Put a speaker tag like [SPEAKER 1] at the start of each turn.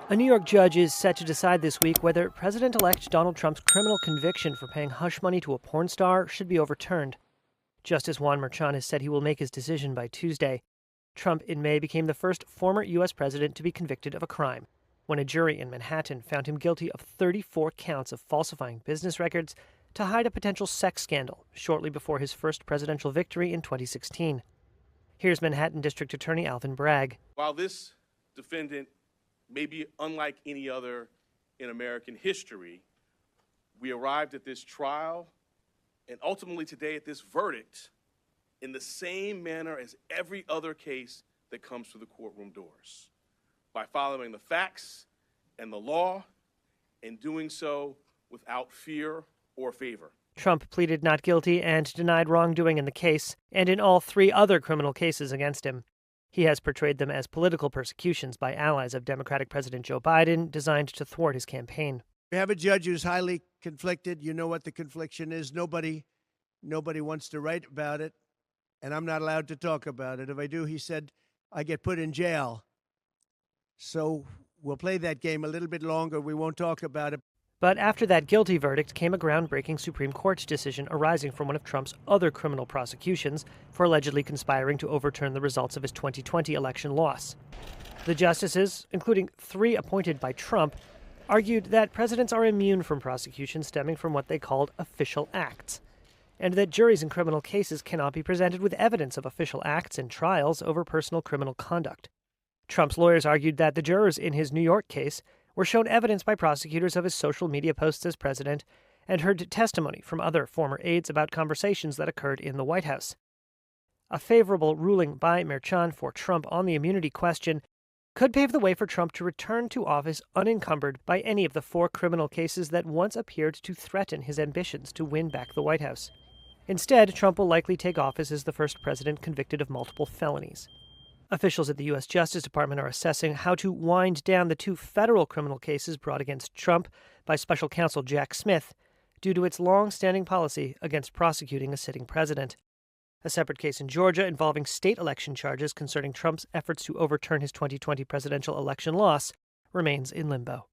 [SPEAKER 1] A New York judge is set to decide this week whether President-elect Donald Trump's criminal conviction for paying hush money to a porn star should be overturned. Justice Juan Merchan has said he will make his decision by Tuesday. Trump in May became the first former U.S. president to be convicted of a crime, when a jury in Manhattan found him guilty of 34 counts of falsifying business records to hide a potential sex scandal shortly before his first presidential victory in 2016. Here's Manhattan District Attorney Alvin Bragg.
[SPEAKER 2] While this defendant may be unlike any other in American history, we arrived at this trial and ultimately today at this verdict in the same manner as every other case that comes through the courtroom doors, by following the facts and the law and doing so without fear or favor.
[SPEAKER 1] Trump pleaded not guilty and denied wrongdoing in the case and in all 3 other criminal cases against him. He has portrayed them as political persecutions by allies of Democratic President Joe Biden designed to thwart his campaign.
[SPEAKER 3] We have a judge who's highly conflicted. You know what the confliction is. Nobody wants to write about it, and I'm not allowed to talk about it. If I do, he said, I get put in jail. So we'll play that game a little bit longer. We won't talk about it.
[SPEAKER 1] But after that guilty verdict came a groundbreaking Supreme Court decision arising from one of Trump's other criminal prosecutions for allegedly conspiring to overturn the results of his 2020 election loss. The justices, including 3 appointed by Trump, argued that presidents are immune from prosecution stemming from what they called official acts, and that juries in criminal cases cannot be presented with evidence of official acts in trials over personal criminal conduct. Trump's lawyers argued that the jurors in his New York case were shown evidence by prosecutors of his social media posts as president and heard testimony from other former aides about conversations that occurred in the White House. A favorable ruling by Merchan for Trump on the immunity question could pave the way for Trump to return to office unencumbered by any of the 4 criminal cases that once appeared to threaten his ambitions to win back the White House. Instead, Trump will likely take office as the first president convicted of multiple felonies. Officials at the U.S. Justice Department are assessing how to wind down the 2 federal criminal cases brought against Trump by special counsel Jack Smith due to its long-standing policy against prosecuting a sitting president. A separate case in Georgia involving state election charges concerning Trump's efforts to overturn his 2020 presidential election loss remains in limbo.